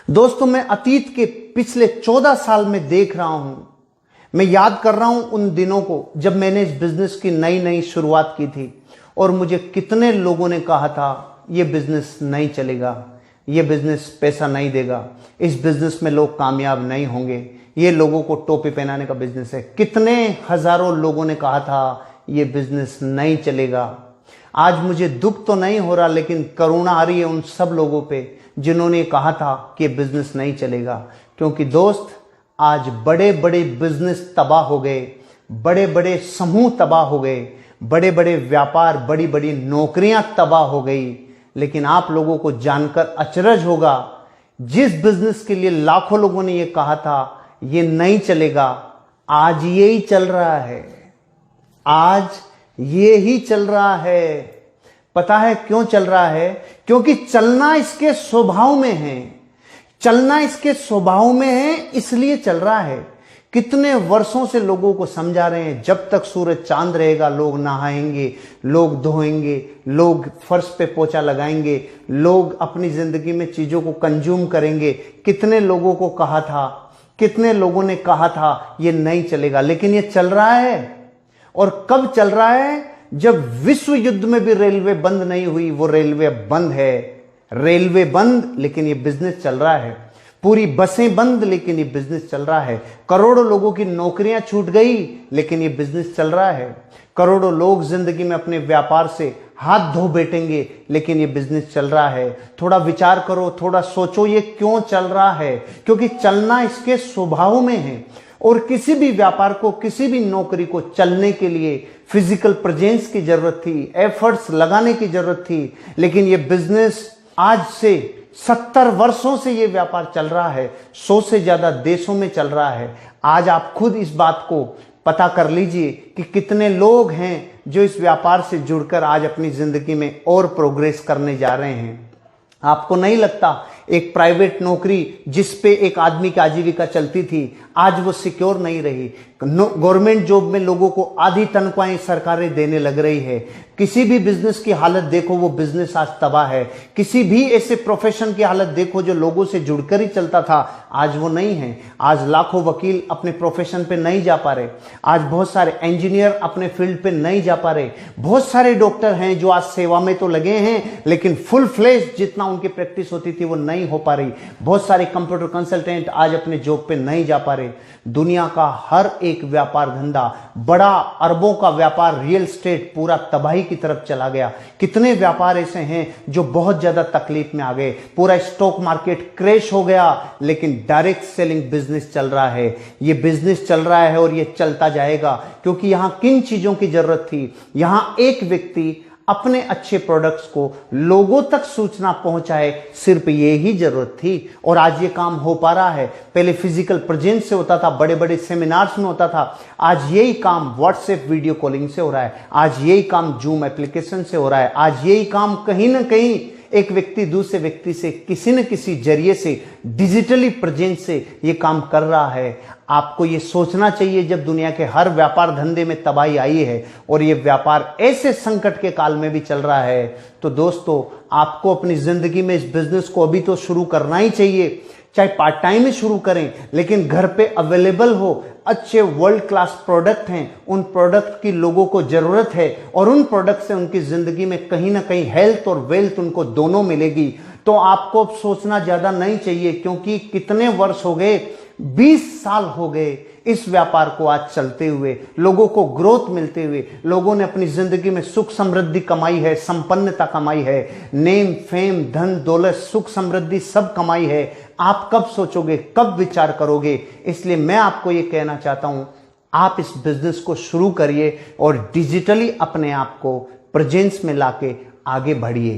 दोस्तों, मैं अतीत के पिछले 14 साल में देख रहा हूं, मैं याद कर रहा हूं उन दिनों को जब मैंने इस बिजनेस की नई नई शुरुआत की थी और मुझे कितने लोगों ने कहा था ये बिजनेस नहीं चलेगा, ये बिजनेस पैसा नहीं देगा, इस बिजनेस में लोग कामयाब नहीं होंगे, ये लोगों को टोपी पहनाने का बिजनेस है। कितने हजारों लोगों ने कहा था ये बिजनेस नहीं चलेगा। आज मुझे दुख तो नहीं हो रहा, लेकिन करुणा आ रही है उन सब लोगों पे जिन्होंने कहा था कि ये बिजनेस नहीं चलेगा। क्योंकि दोस्त, आज बड़े बड़े बिजनेस तबाह हो गए, बड़े बड़े समूह तबाह हो गए, बड़े बड़े व्यापार, बड़ी बड़ी नौकरियां तबाह हो गई। लेकिन आप लोगों को जानकर अचरज होगा, जिस बिजनेस के लिए लाखों लोगों ने ये कहा था ये नहीं चलेगा, आज ये ही चल रहा है। आज ये ही चल रहा है। पता है क्यों चल रहा है? क्योंकि चलना इसके स्वभाव में है। चलना इसके स्वभाव में है, इसलिए चल रहा है। कितने वर्षों से लोगों को समझा रहे हैं, जब तक सूरज चांद रहेगा लोग नहाएंगे, लोग धोएंगे, लोग फर्श पे पोछा लगाएंगे, लोग अपनी जिंदगी में चीजों को कंज्यूम करेंगे। कितने लोगों को कहा था, कितने लोगों ने कहा था ये नहीं चलेगा, लेकिन ये चल रहा है। और कब चल रहा है? जब विश्व युद्ध में भी रेलवे बंद नहीं हुई, वो रेलवे बंद है। रेलवे बंद, लेकिन ये बिजनेस चल रहा है। पूरी बसें बंद, लेकिन ये बिजनेस चल रहा है। करोड़ों लोगों की नौकरियां छूट गई, लेकिन ये बिजनेस चल रहा है। करोड़ों लोग जिंदगी में अपने व्यापार से हाथ धो बैठेंगे, लेकिन ये बिजनेस चल रहा है। थोड़ा विचार करो, थोड़ा सोचो, ये क्यों चल रहा है? क्योंकि चलना इसके स्वभाव में है। और किसी भी व्यापार को, किसी भी नौकरी को चलने के लिए फिजिकल प्रेजेंस की जरूरत थी, एफर्ट्स लगाने की जरूरत थी। लेकिन ये बिजनेस आज से 70 वर्षों से ये व्यापार चल रहा है, 100 से ज्यादा देशों में चल रहा है। आज आप खुद इस बात को पता कर लीजिए कि कितने लोग हैं जो इस व्यापार से जुड़कर आज अपनी जिंदगी में और प्रोग्रेस करने जा रहे हैं। आपको नहीं लगता एक प्राइवेट नौकरी जिस पे एक आदमी की आजीविका चलती थी, आज वो सिक्योर नहीं रही। गवर्नमेंट जॉब में लोगों को आधी तनख्वाहें सरकारें देने लग रही है। किसी भी बिजनेस की हालत देखो, वो बिजनेस आज तबाह है। किसी भी ऐसे प्रोफेशन की हालत देखो जो लोगों से जुड़कर ही चलता था, आज वो नहीं है। आज लाखों वकील अपने प्रोफेशन पे नहीं जा पा रहे। आज बहुत सारे इंजीनियर अपने फील्ड पे नहीं जा पा रहे। बहुत सारे डॉक्टर हैं जो आज सेवा में तो लगे हैं, लेकिन फुल फ्लेज जितना उनकी प्रैक्टिस होती थी वो नहीं हो पा रही। बहुत सारे कंप्यूटर कंसल्टेंट आज अपने जॉब पे नहीं जा पा रहे। दुनिया का हर एक व्यापार धंधा, बड़ा अरबों का व्यापार, रियल एस्टेट, पूरा तबाही की तरफ चला गया। कितने व्यापार ऐसे हैं जो बहुत ज्यादा तकलीफ में आ गए। पूरा स्टॉक मार्केट क्रैश हो गया, लेकिन डायरेक्ट सेलिंग बिजनेस चल रहा है। ये बिजनेस चल रहा है और ये चलता जाएगा। क्योंकि यहां किन चीजों की जरूरत थी? यहां एक व्यक्ति अपने अच्छे प्रोडक्ट्स को लोगों तक सूचना पहुंचाए, सिर्फ ये ही जरूरत थी। और आज ये काम हो पा रहा है। पहले फिजिकल प्रेजेंस से होता था, बड़े बड़े सेमिनार्स में होता था। आज यही काम व्हाट्सएप वीडियो कॉलिंग से हो रहा है। आज यही काम जूम एप्लीकेशन से हो रहा है। आज यही काम कहीं ना कहीं एक व्यक्ति दूसरे व्यक्ति से किसी न किसी जरिए से, डिजिटली प्रेजेंस से ये काम कर रहा है। आपको ये सोचना चाहिए, जब दुनिया के हर व्यापार धंधे में तबाही आई है और ये व्यापार ऐसे संकट के काल में भी चल रहा है, तो दोस्तों आपको अपनी जिंदगी में इस बिजनेस को अभी तो शुरू करना ही चाहिए। चाहे पार्ट टाइम में शुरू करें, लेकिन घर पे अवेलेबल हो। अच्छे वर्ल्ड क्लास प्रोडक्ट हैं, उन प्रोडक्ट की लोगों को जरूरत है और उन प्रोडक्ट से उनकी जिंदगी में कहीं ना कहीं हेल्थ और वेल्थ उनको दोनों मिलेगी। तो आपको अब सोचना ज्यादा नहीं चाहिए, क्योंकि कितने वर्ष हो गए, 20 साल हो गए इस व्यापार को आज चलते हुए, लोगों को ग्रोथ मिलते हुए। लोगों ने अपनी जिंदगी में सुख समृद्धि कमाई है, संपन्नता कमाई है, नेम फेम धन दौलत सुख समृद्धि सब कमाई है। आप कब सोचोगे, कब विचार करोगे? इसलिए मैं आपको ये कहना चाहता हूं, आप इस बिजनेस को शुरू करिए और डिजिटली अपने आप को प्रेजेंस में लाके आगे बढ़िए।